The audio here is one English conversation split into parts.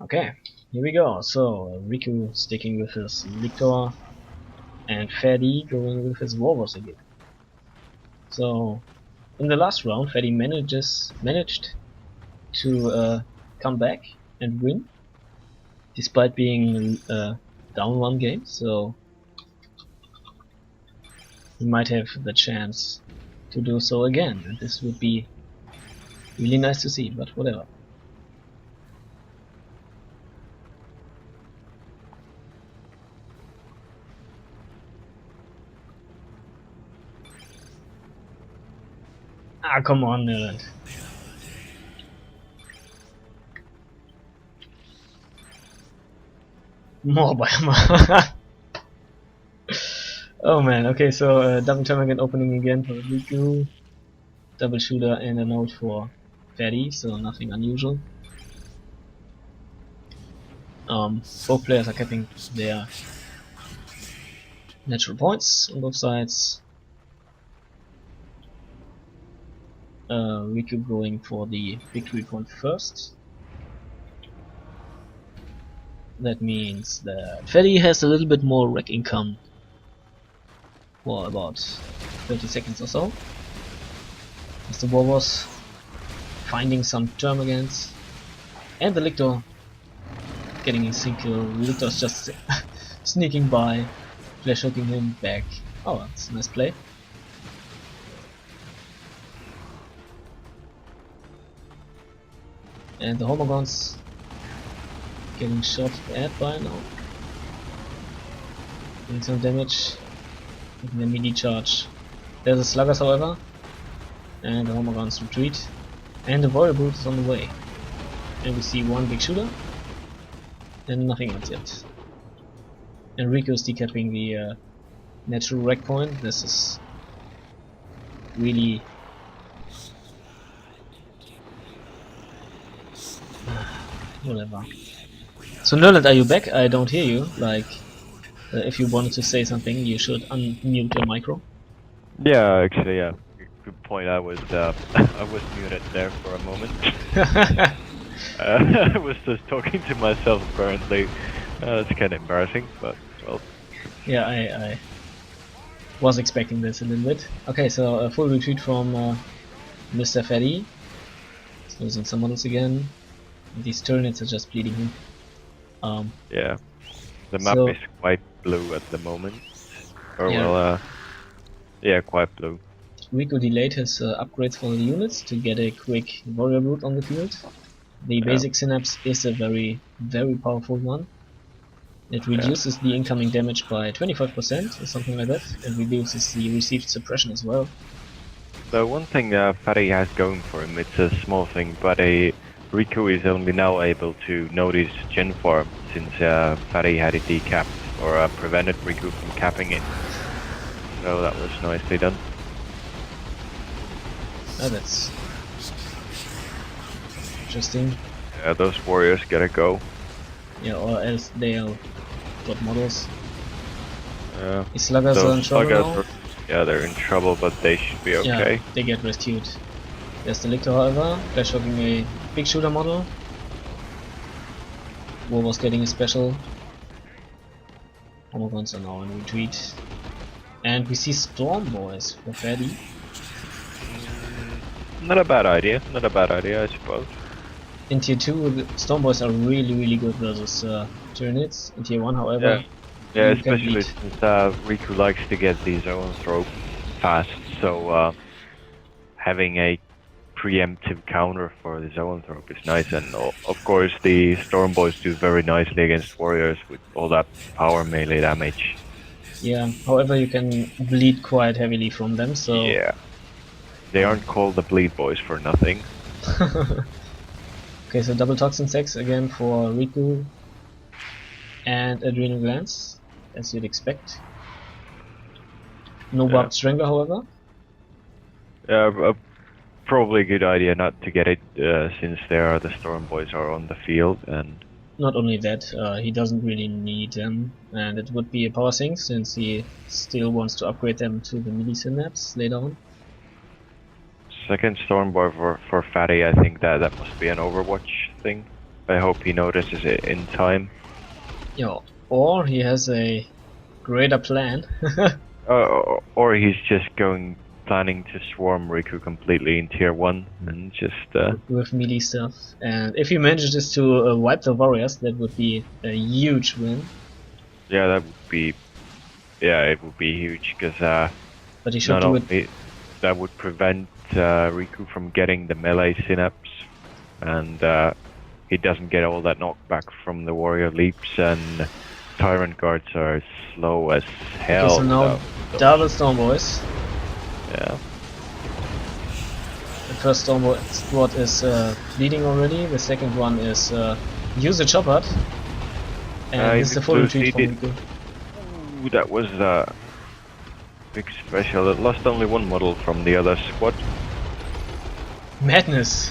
Okay, here we go. So Riku sticking with his Lictor and PhatE going with his Warboss again. So in the last round, PhatE managed to come back and win despite being down one game. So he might have the chance to do so again, and this would be really nice to see. But whatever. Ah, come on, Nurland. More Biomark. Oh man, okay, so double termagant opening again for Riku, double shooter and a note for PhatE, so nothing unusual. Both players are keeping their natural points on both sides. Riku going for the victory point first. That means that PhatE has a little bit more rack income for about 30 seconds or so. Mr. Warboss finding some termagants, and the Lictor getting a single. Lictor's just sneaking by, flash hooking him back. Oh, that's a nice play. And the Homogons getting shot at by now. Doing some damage. Making a melee charge. There's a Sluggers, however. And the Homogons retreat. And the Warrior Boot is on the way. And we see one big shooter. And nothing else yet. And Riku is decapping the natural rack point. This is really whatever. So Nurland, are you back? I don't hear you. Like, if you wanted to say something, you should unmute your micro. Yeah, actually, yeah. Good point. I was I was muted there for a moment. I was just talking to myself apparently. It's kind of embarrassing, but well. Yeah, I was expecting this a little bit. Okay, so a full retreat from Mr. PhatE. He's losing some models again. These turrets are just bleeding him. Yeah, the map is quite blue at the moment. Or yeah. well, yeah, quite blue. Riku delayed his upgrades for the units to get a quick warrior route on the field. The basic synapse is a very, very powerful one. It reduces the incoming damage by 25% or something like that, and reduces the received suppression as well. The one thing PhatE has going for him, it's a small thing, but Riku is only now able to notice Gen Farm since PhatE had it decapped, or prevented Riku from capping it. So that was nicely done. Oh, that's interesting. Yeah, those warriors gotta go. Yeah, or else they'll got models. Yeah. Is Sluggers in trouble now? Yeah, they're in trouble, but they should be okay. Yeah, they get rescued. There's the Lictor, however, flash hooking a big shooter model. Warboss getting a special. Homogons are now in retreat. And we see Storm Boys for PhatE. Not a bad idea, not a bad idea, I suppose. In tier 2, the Storm Boys are really good versus Tyranids. In tier 1, however, yeah, especially since Riku likes to get the zone throw fast, so having a preemptive counter for the zone throw is nice, and of course the Storm Boys do very nicely against warriors with all that power melee damage. Yeah, however you can bleed quite heavily from them, so... Yeah. They aren't called the Bleed Boys for nothing. Okay, so double Toxin Sex again for Riku and Adrenal Glands, as you'd expect. No Barbed Strangler, however. Yeah, probably a good idea not to get it since the Storm Boys are on the field, and not only that, he doesn't really need them, and it would be a power sink since he still wants to upgrade them to the melee synapse later on. Second Storm Boy for PhatE, I think that must be an Overwatch thing. I hope he notices it in time. Yeah, or he has a greater plan. Or he's just planning to swarm Riku completely in tier 1 and just with melee stuff. And if he manages to wipe the warriors, that would be a huge win. yeah, that would be it would be huge because But he should do it. That would prevent Riku from getting the melee synapse, and he doesn't get all that knockback from the warrior leaps, and tyrant guards are slow as hell. Okay, so now double storm boys. Yeah. The first storm squad is bleeding already. The second one is use the chopper. And this is the full retreat from Riku. Ooh, that was big special. It lost only one model from the other squad. Madness!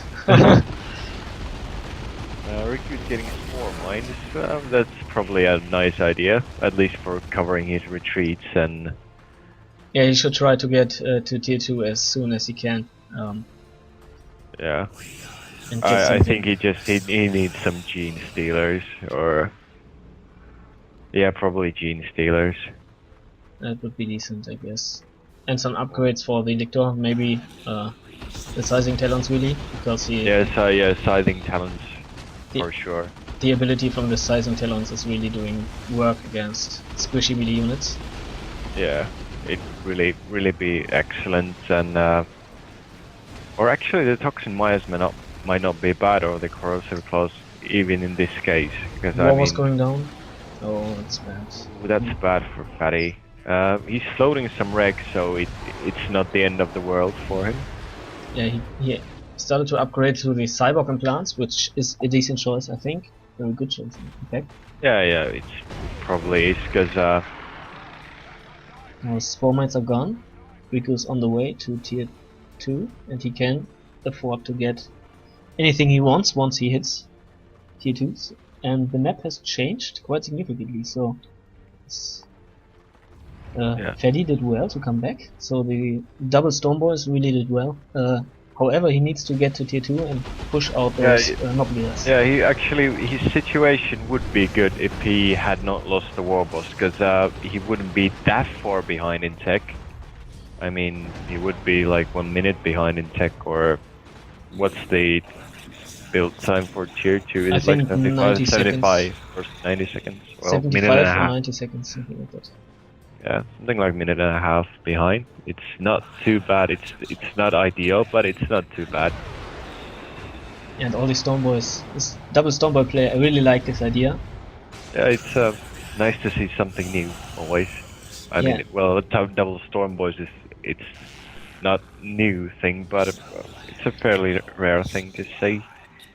Riku's getting more mines. That's probably a nice idea, at least for covering his retreats. And yeah, he should try to get to tier 2 as soon as he can. Yeah, and I think he needs some gene stealers, or yeah, probably gene stealers. That would be decent, I guess. And some upgrades for the Lictor, maybe the sizing talents really, because he sizing talents for sure. The ability from the sizing talents is really doing work against squishy melee units. Yeah, it really be excellent, and or actually the toxin might not be bad, or the corrosive claws even in this case, because Warboss going down. Oh, that's bad. That's bad for PhatE. He's floating some wreck, so it's not the end of the world for him. Yeah, he started to upgrade to the cyborg implants, which is a decent choice, I think. Very good choice, in fact. Yeah, it probably is, because now spore mines are gone. Riku's on the way to tier 2, and he can afford to get anything he wants once he hits tier 2s. And the map has changed quite significantly, so PhatE did well to come back, so the double Stormboys really did well. However, he needs to get to tier 2 and push out those mob leaders. Yeah, his situation would be good if he had not lost the Warboss, because he wouldn't be that far behind in tech. I mean, he would be like 1 minute behind in tech, or what's the build time for tier 2? I think like 75 or 90 seconds? Well, 75 minute and a half. or 90 seconds, something like that. Yeah, something like minute and a half behind. It's not too bad. It's not ideal, but it's not too bad. And all the Stormboys, this double Stormboy play, I really like this idea. Yeah, it's nice to see something new always. I mean, well, double Stormboys it's not new thing, but it's a fairly rare thing to see.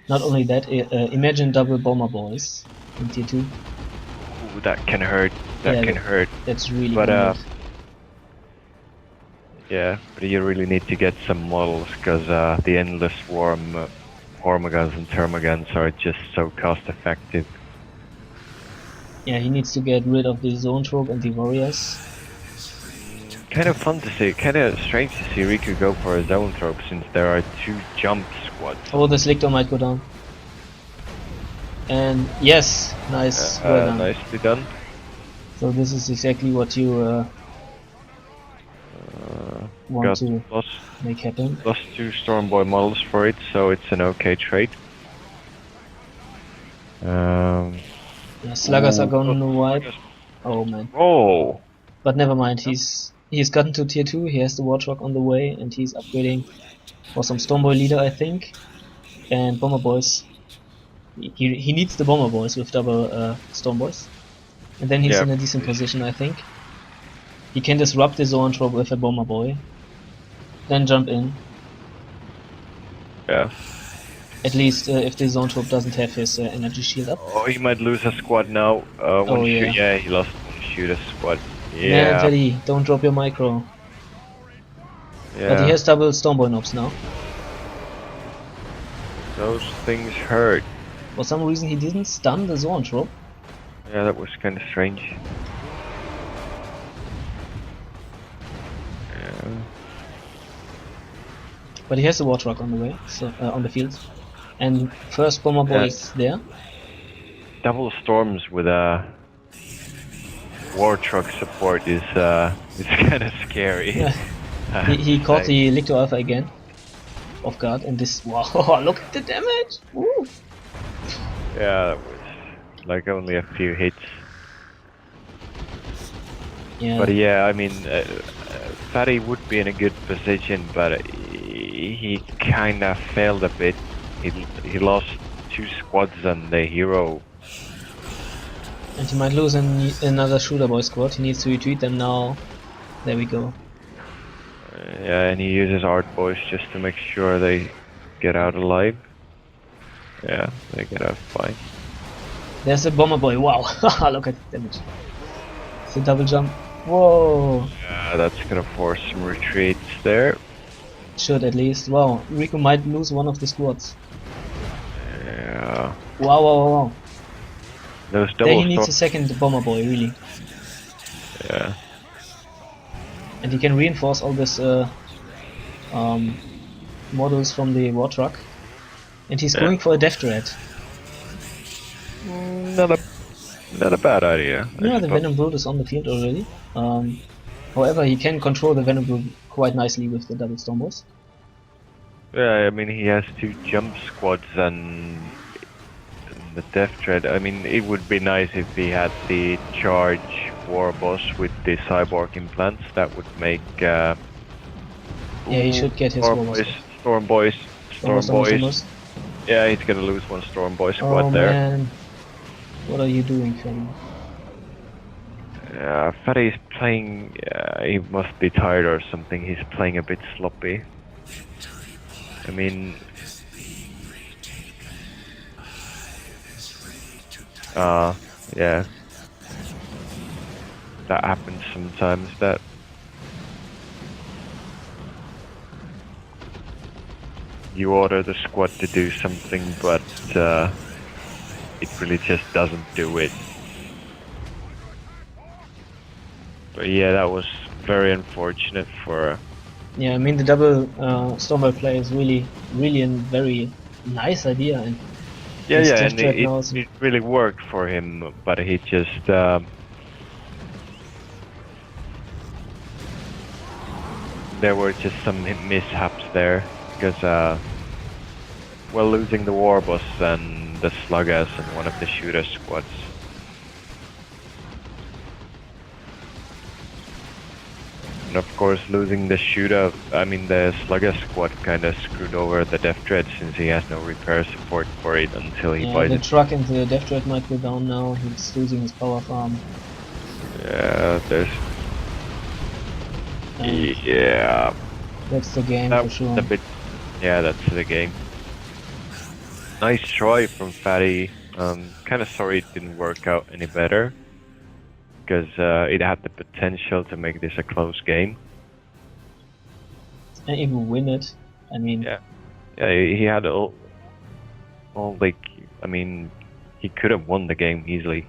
Not only that, imagine double Bomber Boys in tier 2. Ooh, that can hurt. That can hurt. That's really but yeah, but you really need to get some models, because the endless swarm Hormagons and Termagons are just so cost effective. Yeah, he needs to get rid of the zone trope and the warriors. Kind of fun to see, kind of strange to see Riku go for a zone trope, since there are 2 jump squads. Oh, this Lictor might go down. And yes, nice, well done. Nicely done. So this is exactly what you want to make happen. Lost 2 Stormboy models for it, so it's an okay trade. Yeah, sluggers are gonna wipe. Oh man. Oh! But never mind, he's gotten to tier 2, he has the Warthog on the way, and he's upgrading for some Stormboy leader, I think. And Bomber Boys. He needs the Bomber Boys with double Stormboys. And then he's in a decent position, I think. He can disrupt the zone trope with a Bomber Boy. Then jump in. Yeah. At least if the zone trope doesn't have his energy shield up. Oh, he might lose a squad now. He lost one shooter squad. Yeah, PhatE, don't drop your micro. Yeah. But he has double Stormboy knobs now. Those things hurt. For some reason he didn't stun the zone trope. Yeah, that was kind of strange. Yeah. But he has the Warthog on the way, so on the field. And first bomber boy Yeah. is there. Double storms with a war truck support is kind of scary. Yeah. I have He to caught say. the Lictor Alpha again. Off guard, and this. Wow, look at the damage! Woo. Yeah, that was like only a few hits. Yeah. But yeah, I mean, PhatE would be in a good position, but he kind of failed a bit. He lost 2 squads and the hero. And he might lose another shooter boy squad. He needs to retreat them now. There we go. Yeah, and he uses art boys just to make sure they get out alive. Yeah, they get out fine. There's a bomber boy. Wow, look at the damage. It's a double jump. Whoa. Yeah, that's gonna force some retreats there. Should at least. Wow, Riku might lose one of the squads. Yeah. Wow, wow, wow, wow. Those There double he needs a storms. second bomber boy, really. Yeah. And he can reinforce all this models from the war truck. And he's going for a death threat. Not a bad idea. Yeah, the Venom Brute is on the field already. However, he can control the Venom Brute quite nicely with the double Stormboss. Yeah, I mean he has 2 jump squads and the death threat. I mean it would be nice if he had the charge Warboss with the cyborg implants. That would make Yeah, he should get his Warboss. Storm boys. Stormboss. Yeah, he's gonna lose one Storm boy squad Oh there. man, what are you doing, Freddy? Yeah, PhatE is playing. He must be tired or something. He's playing a bit sloppy. I mean, yeah, that happens sometimes. That you order the squad to do something, but it really just doesn't do it. But yeah, that was very unfortunate for. Yeah, I mean the double Stormboy play is really a very nice idea, and Yeah, this yeah, death and threat now is- it really worked for him, but he just there were just some mishaps there because well, losing the Warboss and the Sluggas and one of the shooter squads. And of course, losing the shooter, I mean the Sluggas squad kind of screwed over the Death Dread since he has no repair support for it until he yeah, buys the it. truck and the death threat might go down now. He's losing his power farm. Yeah, there's. And Yeah. that's the game That for was sure. a bit. Yeah, that's the game. Nice try from PhatE. Kind of sorry it didn't work out any better. Because it had the potential to make this a close game. And even win it. I mean, Yeah. Yeah, he had all like, I mean, he could have won the game easily.